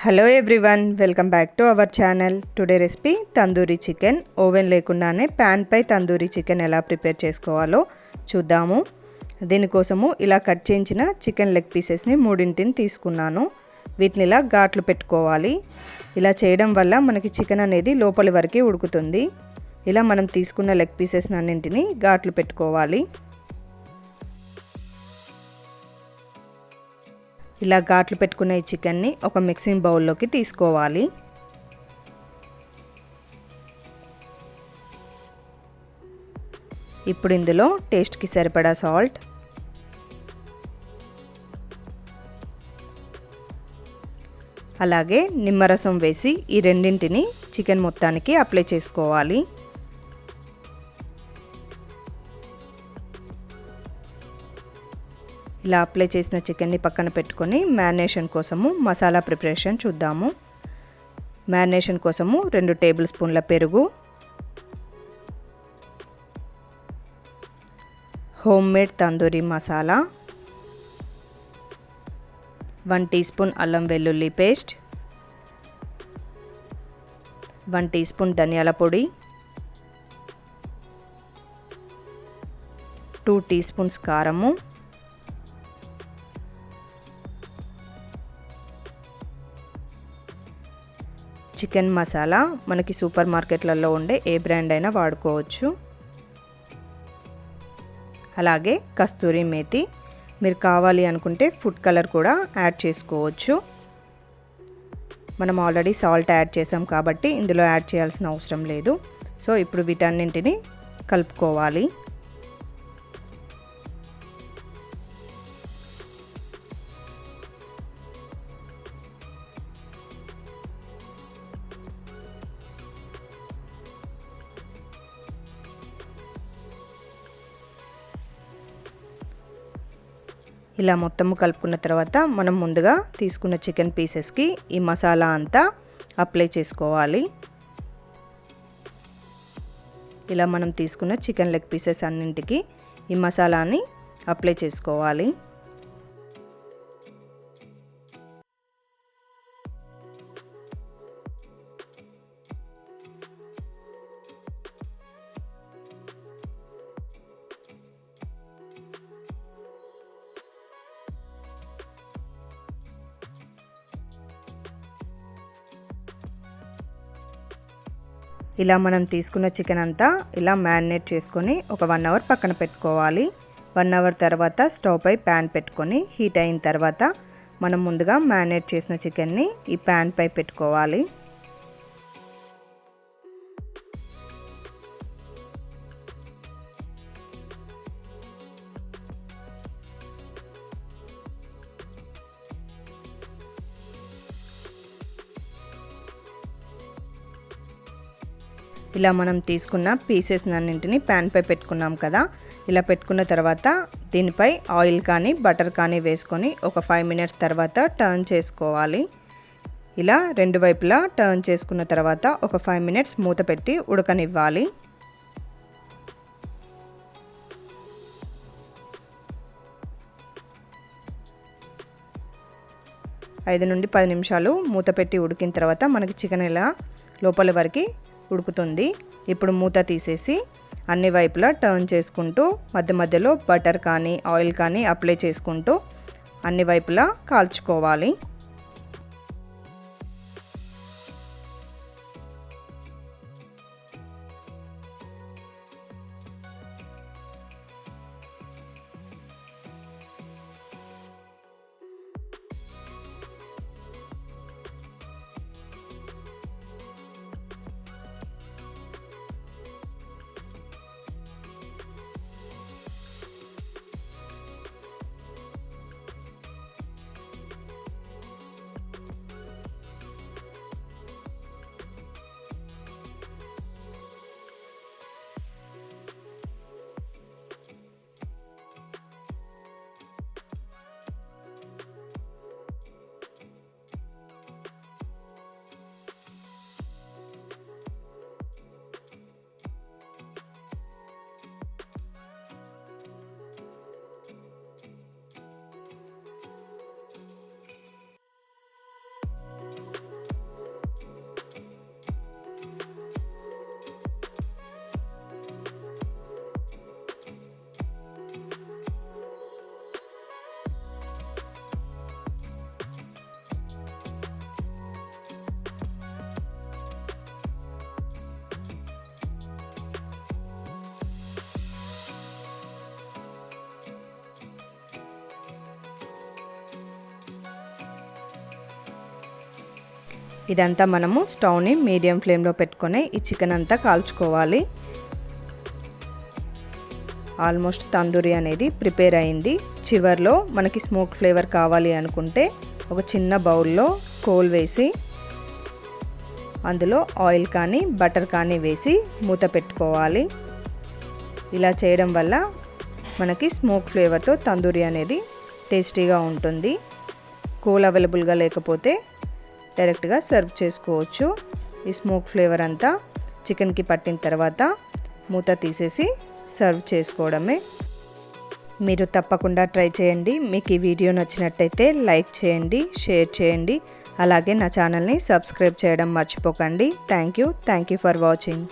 Hello everyone, welcome back to our channel. Today recipe tandoori chicken. Oven లేకుండానే pan పై tandoori chicken ఎలా prepare చేసుకోవాలో చూద్దాము. దీనికోసము ఇలా కట్ చేయించిన చికెన్ లెగ్ పీసెస్ని మూడింటిని తీసుకున్నాను. వీటిని ఇలా ఘాట్లు పెట్టుకోవాలి. ఇలా చేయడం వల్ల మనకి చికెన్ అనేది లోపలి వరకు ఉడుకుతుంది. ఇలా మనం తీసుకున్న లెగ్ పీసెస్ అన్నింటినీ ఘాట్లు పెట్టుకోవాలి. ఇలా ఘాట్లు పెట్టుకున్న ఈ చికెన్ని ఒక మిక్సింగ్ బౌల్లోకి తీసుకోవాలి. ఇప్పుడు ఇందులో టేస్ట్కి సరిపడా సాల్ట్, అలాగే నిమ్మరసం వేసి ఈ రెండింటిని చికెన్ మొత్తానికి అప్లై చేసుకోవాలి. ఇలా అప్లై చేసిన చికెన్ని పక్కన పెట్టుకొని మ్యారినేషన్ కోసము మసాలా ప్రిపరేషన్ చూద్దాము. మ్యారినేషన్ కోసము 2 టేబుల్ స్పూన్ల పెరుగు, home made tandoori masala, 1 teaspoon అల్లం వెల్లుల్లి పేస్ట్, 1 టీ స్పూన్ ధనియాల పొడి, 2 టీ స్పూన్స్ కారము, చికెన్ మసాలా మనకి సూపర్ మార్కెట్లలో ఉండే ఏ బ్రాండ్ అయినా వాడుకోవచ్చు. అలాగే కస్తూరి మేతి, మీరు కావాలి అనుకుంటే ఫుడ్ కలర్ కూడా యాడ్ చేసుకోవచ్చు. మనం ఆల్రెడీ సాల్ట్ యాడ్ చేసాం కాబట్టి ఇందులో యాడ్ చేయాల్సిన అవసరం లేదు. సో ఇప్పుడు వీటన్నింటిని కలుపుకోవాలి. ఇలా మొత్తము కలుపుకున్న తర్వాత మనం ముందుగా తీసుకున్న చికెన్ పీసెస్కి ఈ మసాలా అంతా అప్లై చేసుకోవాలి. ఇలా మనం తీసుకున్న చికెన్ లెగ్ పీసెస్ అన్నింటికి ఈ మసాలాని అప్లై చేసుకోవాలి. ఇలా మనం తీసుకున్న చికెన్ అంతా ఇలా మ్యారినేట్ చేసుకొని ఒక 1 అవర్ పక్కన పెట్టుకోవాలి. 1 అవర్ తర్వాత స్టవ్ పై ప్యాన్ పెట్టుకొని హీట్ అయిన తర్వాత మనం ముందుగా మ్యారినేట్ చేసిన చికెన్ని ఈ ప్యాన్ పై పెట్టుకోవాలి. ఇలా మనం తీసుకున్న పీసెస్ అన్నింటినీ ప్యాన్ పై పెట్టుకున్నాం కదా. ఇలా పెట్టుకున్న తర్వాత దీనిపై ఆయిల్ కానీ బటర్ కానీ వేసుకొని ఒక 5 మినిట్స్ తర్వాత టర్న్ చేసుకోవాలి. ఇలా 2 వైపులా టర్న్ చేసుకున్న తర్వాత ఒక 5 మినిట్స్ మూత పెట్టి ఉడకనివ్వాలి. 5 నుండి 10 నిమిషాలు మూత పెట్టి ఉడికిన తర్వాత మనకి చికెన్ ఇలా లోపల వరకు ఉడుకుతుంది. ఇప్పుడు మూత తీసేసి అన్ని వైపులా టర్న్ చేసుకుంటూ మధ్య మధ్యలో బటర్ కానీ ఆయిల్ కానీ అప్లై చేసుకుంటూ అన్ని వైపులా కాల్చుకోవాలి. ఇదంతా మనము స్టవ్ని మీడియం ఫ్లేమ్లో పెట్టుకొని ఈ చికెన్ అంతా కాల్చుకోవాలి. ఆల్మోస్ట్ తందూరి అనేది ప్రిపేర్ అయింది. చివర్లో మనకి స్మోక్ ఫ్లేవర్ కావాలి అనుకుంటే ఒక చిన్న బౌల్లో కోల్ వేసి అందులో ఆయిల్ కానీ బటర్ కానీ వేసి మూత పెట్టుకోవాలి. ఇలా చేయడం వల్ల మనకి స్మోక్ ఫ్లేవర్తో తందూరి అనేది టేస్టీగా ఉంటుంది. కోల్ అవైలబుల్గా లేకపోతే డైరెక్ట్గా సర్వ్ చేసుకోవచ్చు. ఈ స్మోక్ ఫ్లేవర్ అంతా చికెన్కి పట్టిన తర్వాత మూత తీసేసి సర్వ్ చేసుకోవడమే. మీరు తప్పకుండా ట్రై చేయండి. మీకు ఈ వీడియో నచ్చినట్టయితే లైక్ చేయండి, షేర్ చేయండి. అలాగే నా ఛానల్ని సబ్స్క్రైబ్ చేయడం మర్చిపోకండి. Thank you for watching.